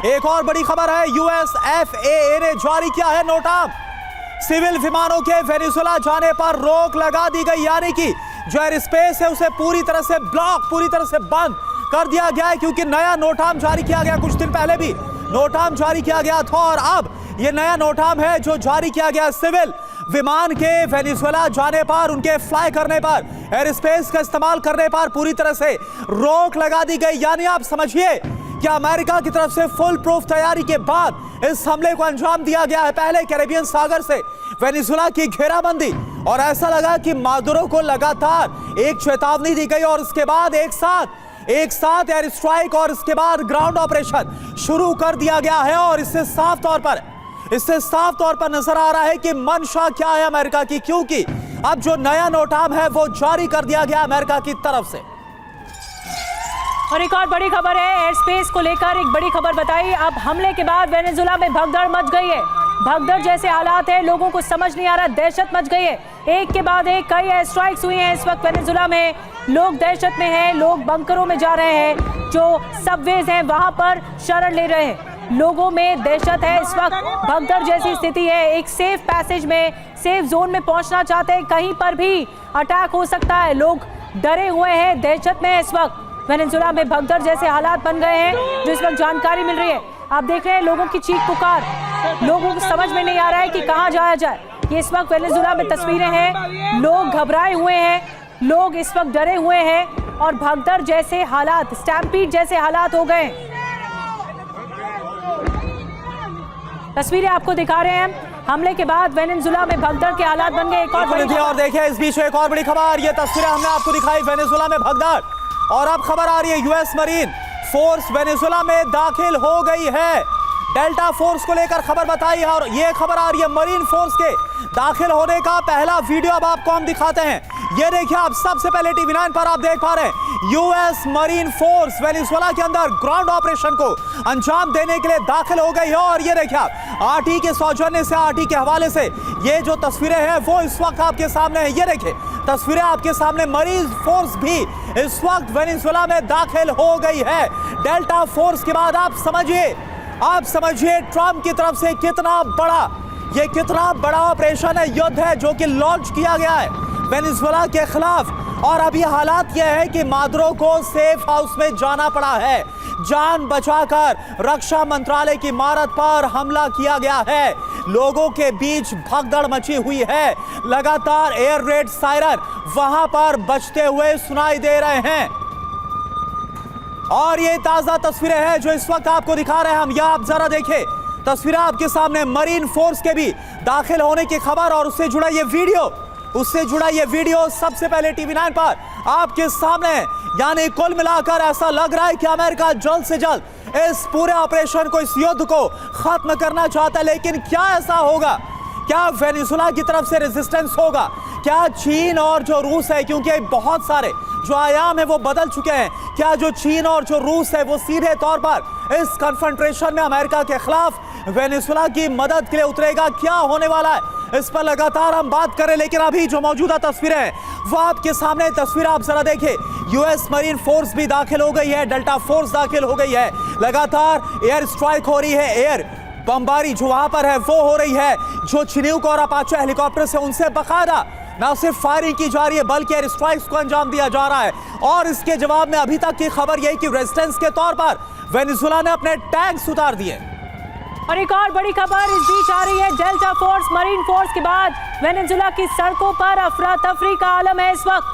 एक और बड़ी खबर है, यूएस FAA ने जारी किया है नोटाम। सिविल विमानों के वेनेजुएला जाने पर रोक लगा दी गई, यानी कि जो एयर स्पेस है उसे पूरी तरह से ब्लॉक, पूरी तरह से बंद कर दिया गया है, क्योंकि नया नोटाम जारी किया गया। कुछ दिन पहले भी नोटाम जारी किया गया था और अब यह नया नोटाम है जो जारी किया गया। सिविल विमान के वेनेजुएला जाने पर, उनके फ्लाई करने पर, एयर स्पेस का इस्तेमाल करने पर पूरी तरह से रोक लगा दी गई। यानी आप समझिए कि अमेरिका की तरफ से फुल प्रूफ तैयारी के बाद इस हमले को अंजाम दिया गया है। पहले कैरेबियन सागर से वेनेजुएला की घेराबंदी, और ऐसा लगा कि मादुरो को लगातार एक चेतावनी दी गई और उसके बाद एक साथ एयर स्ट्राइक और इसके बाद ग्राउंड ऑपरेशन शुरू कर दिया गया है। और इससे साफ तौर पर नजर आ रहा है कि मंशा क्या है अमेरिका की, क्योंकि अब जो नया नोटाम है वो जारी कर दिया गया अमेरिका की तरफ से। और एक और बड़ी खबर है, एयर स्पेस को लेकर एक बड़ी खबर बताई। अब हमले के बाद वेनेजुएला में भगदड़ मच गई है, भगदड़ जैसे हालात है, लोगों को समझ नहीं आ रहा, दहशत मच गई है। एक के बाद एक कई एयर स्ट्राइक्स हुई हैं इस वक्त वेनेजुएला में। लोग दहशत में हैं, लोग बंकरों में जा रहे हैं, जो सबवेज हैं वहां पर शरण ले रहे हैं। लोगों में दहशत है इस वक्त, भगदड़ जैसी स्थिति है। एक सेफ पैसेज में, सेफ जोन में पहुंचना चाहते हैं, कहीं पर भी अटैक हो सकता है। लोग डरे हुए हैं, दहशत में है इस वक्त। वेनेजुएला में भगदड़ जैसे हालात बन गए हैं, जो इस वक्त जानकारी मिल रही है। आप देख रहे हैं लोगों की चीख पुकार, लोगों को समझ में नहीं आ रहा है कि कहां जाया जाए। ये इस वक्त वेनेजुएला में तस्वीरें हैं, लोग घबराए हुए हैं, लोग इस वक्त डरे हुए हैं और भगदड़ जैसे हालात, स्टैम्पीड जैसे हालात हो गए। तस्वीरें आपको दिखा रहे हैं, हमले के बाद वेनेजुएला में भगदड़ के हालात बन गए। एक और बड़ी और देखिए इस बीच एक और बड़ी खबर, ये तस्वीरें हमने आपको दिखाई वेनेजुएला में भगदड़, और अब खबर आ रही है यूएस मरीन फोर्स वेनेजुएला में दाखिल हो गई है। डेल्टा फोर्स को लेकर खबर बताई है और ये खबर आ रही है मरीन फोर्स के दाखिल होने का पहला वीडियो अब आपको हम दिखाते हैं। ये देखिए आप सबसे पहले TV9 पर आप देख पा रहे हैं, यूएस मरीन फोर्स वेनेजुएला के अंदर ग्राउंड ऑपरेशन को अंजाम देने के लिए दाखिल हो गई है। और ये देखिए आप RT के सौजन्य से, RT के हवाले से ये जो तस्वीरें हैं वो इस वक्त आपके सामने है। ये देखिए तस्वीरें आपके सामने, मरीन फोर्स भी इस वक्त वेनेजुएला में दाखिल हो गई है। डेल्टा फोर्स के बाद आप समझिए ट्रंप की तरफ से कितना बड़ा ऑपरेशन है, युद्ध है जो कि लॉन्च किया गया है वेनेजुएला के खिलाफ। और अभी हालात यह है कि मादुरो को सेफ हाउस में जाना पड़ा है, जान बचाकर रक्षा मंत्रालय की इमारत पर हमला किया गया है। लोगों के बीच भगदड़ मची हुई है, लगातार एयर रेड सायरन वहां पर बजते हुए सुनाई दे रहे हैं। और ये ताजा तस्वीरें हैं जो इस वक्त आपको दिखा रहे हैं हम। या आप जरा देखें तस्वीरें आपके सामने, मरीन फोर्स के भी दाखिल होने की खबर और उससे जुड़ा ये वीडियो सबसे पहले TV9 पर आपके सामने। यानी कुल मिलाकर ऐसा लग रहा है कि अमेरिका जल्द से जल्द इस पूरे ऑपरेशन को, इस युद्ध को खत्म करना चाहता है। लेकिन क्या ऐसा होगा? क्या वेनेजुएला की तरफ से रेजिस्टेंस होगा? क्या चीन और जो रूस है, क्योंकि बहुत सारे जो आयाम है वो बदल चुके हैं, क्या जो चीन और जो रूस है वो सीधे तौर पर इस कन्फ्रंटेशन में अमेरिका के खिलाफ वेनेजुएला की मदद के लिए उतरेगा? क्या होने वाला है इस पर लगातार हम बात करें। लेकिन अभी जो मौजूदा तस्वीरें हैं वो आपके सामने, तस्वीर आप जरा देखिए, यूएस मरीन फोर्स भी दाखिल हो गई है, डेल्टा फोर्स दाखिल हो गई है, लगातार एयर स्ट्राइक हो रही है, एयर बमबारी जो वहां पर है वो हो रही है। जो चिनूक और अपाचे हेलीकॉप्टर से उनसे बकायदा न सिर्फ फायरिंग की जा रही है बल्कि एयर स्ट्राइक्स को अंजाम दिया जा रहा है। और इसके जवाब में अभी तक की खबर यही कि रेजिस्टेंस के तौर पर वेनेजुएला ने अपने टैंक्स उतार दिए। और एक और बड़ी खबर इस बीच आ रही है, डेल्टा फोर्स, मरीन फोर्स के बाद वेनेजुएला की सड़कों पर अफरा तफरी का आलम है। इस वक्त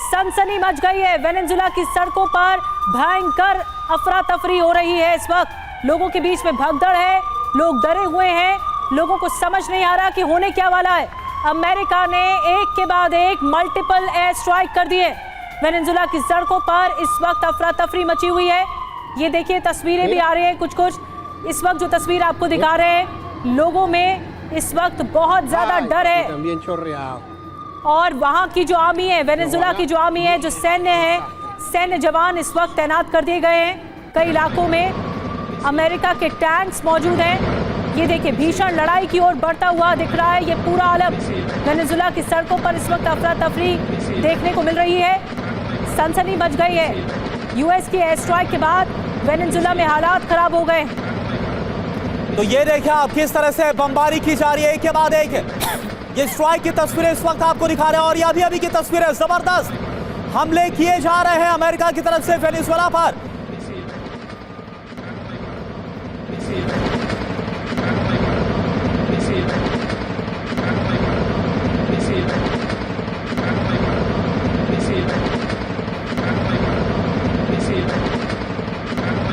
सनसनी मच गई है, वेनेजुएला की सड़कों पर भयंकर अफरा तफरी हो रही है। इस वक्त लोगों के बीच में भगदड़ है, लोग डरे हुए हैं, लोगों को समझ नहीं आ रहा कि होने क्या वाला है। अमेरिका ने एक के बाद एक मल्टीपल एयर स्ट्राइक कर दिए। वेनेजुएला की सड़कों पर इस वक्त अफरा तफरी मची हुई है। ये देखिए तस्वीरें भी आ रही हैं कुछ। इस वक्त जो तस्वीर आपको दिखा रहे हैं, लोगों में इस वक्त बहुत ज्यादा डर है। और वहाँ की जो आर्मी है, वेनेजुएला की जो आर्मी है, जो सैन्य है, सैन्य जवान इस वक्त तैनात कर दिए गए हैं। कई इलाकों में अमेरिका के टैंक्स मौजूद हैं। ये देखिए भीषण लड़ाई की ओर बढ़ता हुआ दिख रहा है ये पूरा आलम। वेनेजुएला की सड़कों पर इस वक्त अफरा तफरी देखने को मिल रही है, सनसनी मच गई है। यूएस की एयर स्ट्राइक के बाद वेनेजुएला में हालात खराब हो गए। तो ये देखिए आप किस तरह से बमबारी की जा रही है एक के बाद एक। ये स्ट्राइक की तस्वीरें इस वक्त आपको दिखा रहे हैं और ये अभी अभी की तस्वीरें, जबरदस्त हमले किए जा रहे हैं अमेरिका की तरफ से वेनेजुएला पर।